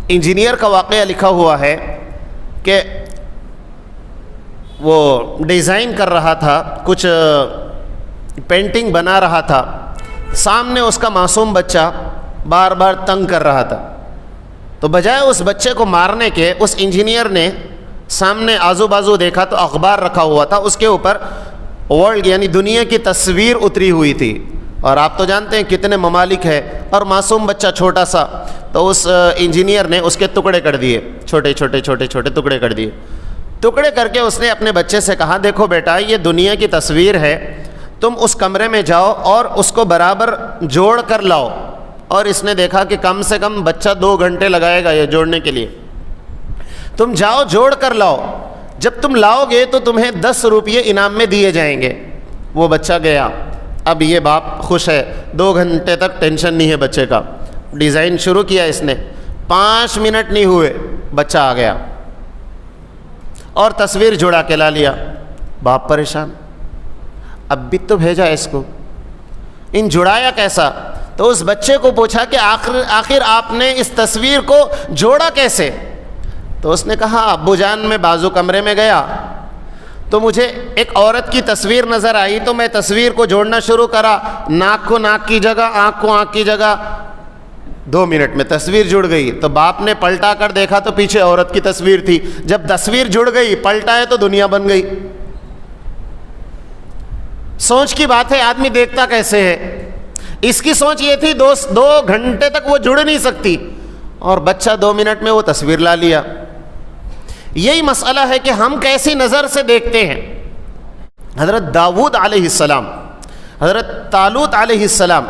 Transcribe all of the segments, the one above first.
Engineer کا واقعہ لکھا ہوا ہے کہ وہ ڈیزائن کر رہا تھا، کچھ پینٹنگ بنا رہا تھا، سامنے اس کا معصوم بچہ بار بار تنگ کر رہا تھا، تو بجائے اس بچے کو مارنے کے اس انجینئر نے سامنے آزو بازو دیکھا تو اخبار رکھا ہوا تھا، اس کے اوپر ورلڈ یعنی دنیا کی تصویر اتری ہوئی تھی، اور آپ تو جانتے ہیں کتنے ممالک ہے، اور معصوم بچہ چھوٹا سا، تو اس انجینئر نے اس کے ٹکڑے کر دیے، چھوٹے چھوٹے چھوٹے چھوٹے ٹکڑے کر دیے۔ ٹکڑے کر کے اس نے اپنے بچے سے کہا دیکھو بیٹا یہ دنیا کی تصویر ہے، تم اس کمرے میں جاؤ اور اس کو برابر جوڑ کر لاؤ، اور اس نے دیکھا کہ کم سے کم بچہ 2 گھنٹے لگائے گا یہ جوڑنے کے لیے، تم جاؤ جوڑ کر لاؤ، جب تم لاؤ گے تو تمہیں 10 روپے انعام میں دیے جائیں گے۔ وہ بچہ گیا، اب یہ باپ خوش ہے، 2 گھنٹے تک ٹینشن نہیں ہے بچے کا، ڈیزائن شروع کیا اس نے، 5 منٹ نہیں ہوئے بچہ آ گیا اور تصویر جڑا کے لا لیا۔ باپ پریشان، اب بھی تو بھیجا اس کو، ان جڑایا کیسا؟ تو اس بچے کو پوچھا کہ آخر آپ نے اس تصویر کو جوڑا کیسے؟ تو اس نے کہا ابو جان میں بازو کمرے میں گیا تو مجھے ایک عورت کی تصویر نظر آئی، تو میں تصویر کو جوڑنا شروع کرا، ناک کو ناک کی جگہ، آنکھ کو آنکھ کی جگہ، 2 منٹ میں تصویر جڑ گئی۔ تو باپ نے پلٹا کر دیکھا تو پیچھے عورت کی تصویر تھی، جب تصویر جڑ گئی پلٹا ہے تو دنیا بن گئی۔ سوچ کی بات ہے، آدمی دیکھتا کیسے ہے؟ اس کی سوچ یہ تھی 2 گھنٹے تک وہ جڑ نہیں سکتی، اور بچہ 2 منٹ میں وہ تصویر لا لیا۔ یہی مسئلہ ہے کہ ہم کیسی نظر سے دیکھتے ہیں۔ حضرت داؤد علیہ السلام، حضرت طالوت علیہ السلام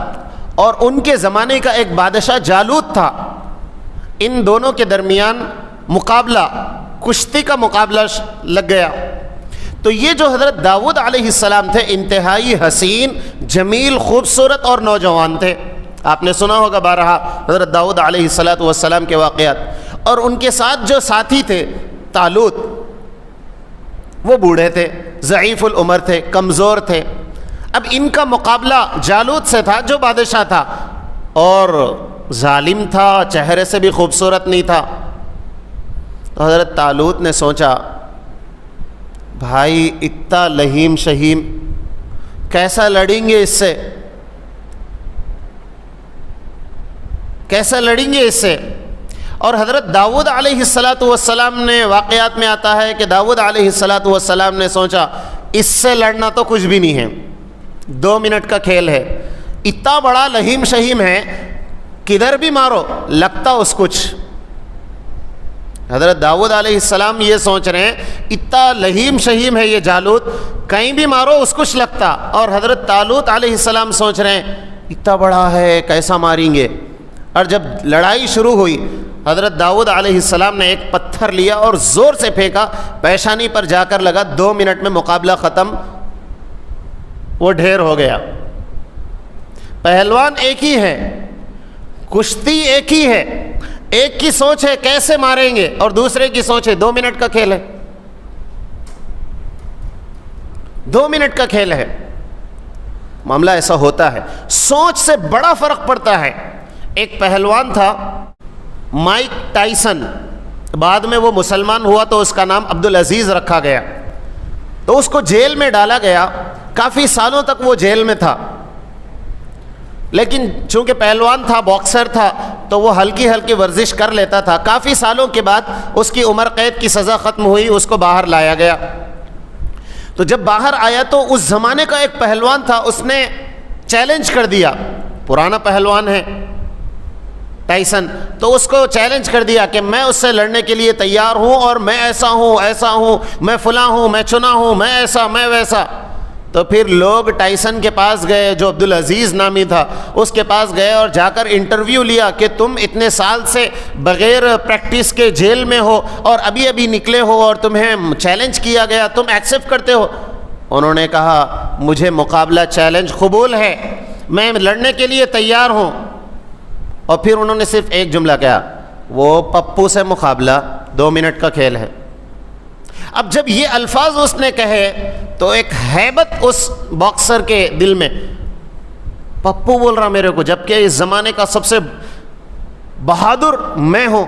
اور ان کے زمانے کا ایک بادشاہ جالوت تھا، ان دونوں کے درمیان مقابلہ، کشتی کا مقابلہ لگ گیا۔ تو یہ جو حضرت داؤد علیہ السلام تھے انتہائی حسین، جمیل، خوبصورت اور نوجوان تھے۔ آپ نے سنا ہوگا بارہا حضرت داؤد علیہ السلام کے واقعات۔ اور ان کے ساتھ جو ساتھی تھے طالوت، وہ بوڑھے تھے، ضعیف العمر تھے، کمزور تھے۔ اب ان کا مقابلہ جالوت سے تھا جو بادشاہ تھا، اور ظالم تھا، چہرے سے بھی خوبصورت نہیں تھا۔ تو حضرت طالوت نے سوچا بھائی اتنا لہیم شہیم، کیسا لڑیں گے اس سے، کیسا لڑیں گے اس سے؟ اور حضرت داؤد علیہ السلام نے، واقعات میں آتا ہے کہ داؤد علیہ السلام نے سوچا اس سے لڑنا تو کچھ بھی نہیں ہے، 2 منٹ کا کھیل ہے، اتنا بڑا لہیم شہیم ہے، کدھر بھی مارو لگتا اس کچھ۔ حضرت داؤد علیہ السلام یہ سوچ رہے ہیں اتنا لہیم شہیم ہے یہ جالوت، کہیں بھی مارو اس کچھ لگتا، اور حضرت طالوت علیہ السلام سوچ رہے ہیں اتنا بڑا ہے کیسا ماریں گے۔ اور جب لڑائی شروع ہوئی، حضرت داؤد علیہ السلام نے ایک پتھر لیا اور زور سے پھینکا، پیشانی پر جا کر لگا، 2 منٹ میں مقابلہ ختم، وہ ڈھیر ہو گیا۔ پہلوان ایک ہی ہے، کشتی ایک ہی ہے، ایک کی سوچ ہے کیسے ماریں گے اور دوسرے کی سوچ ہے 2 منٹ کا کھیل ہے، 2 منٹ کا کھیل ہے۔ معاملہ ایسا ہوتا ہے، سوچ سے بڑا فرق پڑتا ہے۔ ایک پہلوان تھا مائک ٹائسن، بعد میں وہ مسلمان ہوا تو اس کا نام عبدالعزیز رکھا گیا، تو اس کو جیل میں ڈالا گیا، کافی سالوں تک وہ جیل میں تھا، لیکن چونکہ پہلوان تھا، باکسر تھا، تو وہ ہلکی ہلکی ورزش کر لیتا تھا۔ کافی سالوں کے بعد اس کی عمر قید کی سزا ختم ہوئی، اس کو باہر لایا گیا۔ تو جب باہر آیا تو اس زمانے کا ایک پہلوان تھا، اس نے چیلنج کر دیا، پرانا پہلوان ہے ٹائسن، تو اس کو چیلنج کر دیا کہ میں اس سے لڑنے کے لیے تیار ہوں، اور میں ایسا ہوں، ایسا ہوں، میں فلاں ہوں، میں چنا ہوں، میں ایسا، میں ویسا۔ تو پھر لوگ ٹائسن کے پاس گئے، جو عبدالعزیز نامی تھا، اس کے پاس گئے اور جا کر انٹرویو لیا کہ تم اتنے سال سے بغیر پریکٹس کے جیل میں ہو اور ابھی ابھی نکلے ہو اور تمہیں چیلنج کیا گیا، تم ایکسیپٹ کرتے ہو؟ انہوں نے کہا مجھے مقابلہ چیلنج قبول ہے، میں لڑنے کے لیے تیار ہوں۔ اور پھر انہوں نے صرف ایک جملہ کہا، وہ پپو سے مقابلہ 2 منٹ کا کھیل ہے۔ اب جب یہ الفاظ اس نے کہے تو ایک ہیبت اس باکسر کے دل میں، پپو بول رہا میرے کو، جبکہ اس زمانے کا سب سے بہادر میں ہوں،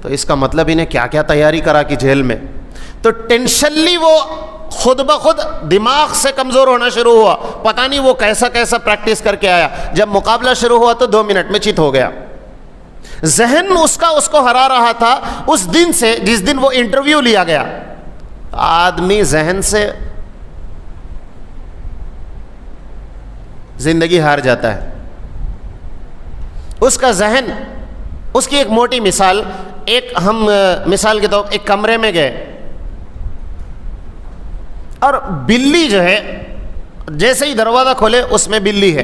تو اس کا مطلب انہیں کیا کیا تیاری کرا کہ جیل میں. تو ٹینشنلی وہ خود بخود دماغ سے کمزور ہونا شروع ہوا. پتہ نہیں وہ کیسا کیسا پریکٹس کر کے آیا. جب مقابلہ شروع ہوا تو 2 منٹ میں چت ہو گیا. ذہن اس کو ہرا رہا تھا اس دن سے جس دن وہ انٹرویو لیا گیا. آدمی ذہن سے زندگی ہار جاتا ہے. اس کا ذہن, اس کی ایک موٹی مثال, ہم مثال کے طور پر ایک کمرے میں گئے اور بلی جو ہے جیسے ہی دروازہ کھولے اس میں بلی ہے.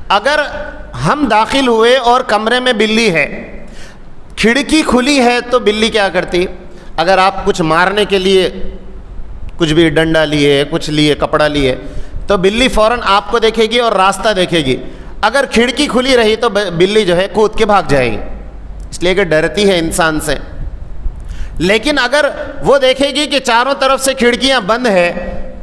اگر ہم داخل ہوئے اور کمرے میں بلی ہے, کھڑکی کھلی ہے تو بلی کیا کرتی؟ اگر آپ کچھ مارنے کے لیے کچھ بھی ڈنڈا لیے, کچھ لیے, کپڑا لیے, تو بلی فوراً آپ کو دیکھے گی اور راستہ دیکھے گی. اگر کھڑکی کھلی رہی تو بلی جو ہے کود کے بھاگ جائے گی, اس لیے کہ ڈرتی ہے انسان سے. لیکن اگر وہ دیکھے گی کہ چاروں طرف سے کھڑکیاں بند ہے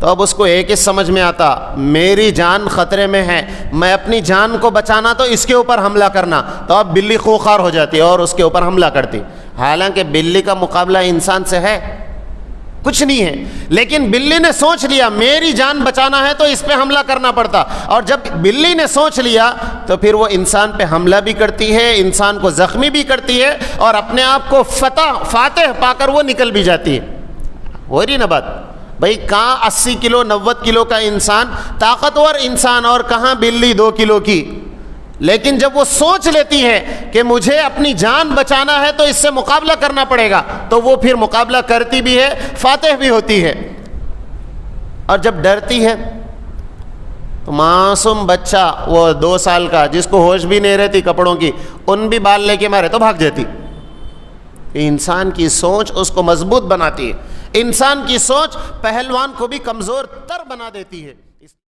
تو اب اس کو ایک ہی سمجھ میں آتا, میری جان خطرے میں ہے, میں اپنی جان کو بچانا تو اس کے اوپر حملہ کرنا. تو اب بلی خوخار ہو جاتی اور اس کے اوپر حملہ کرتی. حالانکہ بلی کا مقابلہ انسان سے ہے کچھ نہیں ہے, لیکن بلی نے سوچ لیا میری جان بچانا ہے تو اس پہ حملہ کرنا پڑتا. اور جب بلی نے سوچ لیا تو پھر وہ انسان پہ حملہ بھی کرتی ہے, انسان کو زخمی بھی کرتی ہے, اور اپنے آپ کو فاتح پا کر وہ نکل بھی جاتی ہے. ہو رہی نا بات بھائی؟ کہاں 80 کلو 90 کلو کا انسان, طاقتور انسان, اور کہاں بلی 2 کلو کی. لیکن جب وہ سوچ لیتی ہے کہ مجھے اپنی جان بچانا ہے تو اس سے مقابلہ کرنا پڑے گا, تو وہ پھر مقابلہ کرتی بھی ہے, فاتح بھی ہوتی ہے. اور جب ڈرتی ہے تو معصوم بچہ, وہ 2 سال کا جس کو ہوش بھی نہیں رہتی کپڑوں کی, ان بھی بال لے کے مارے تو بھاگ جاتی. انسان کی سوچ اس کو مضبوط بناتی ہے, انسان کی سوچ پہلوان کو بھی کمزور تر بنا دیتی ہے.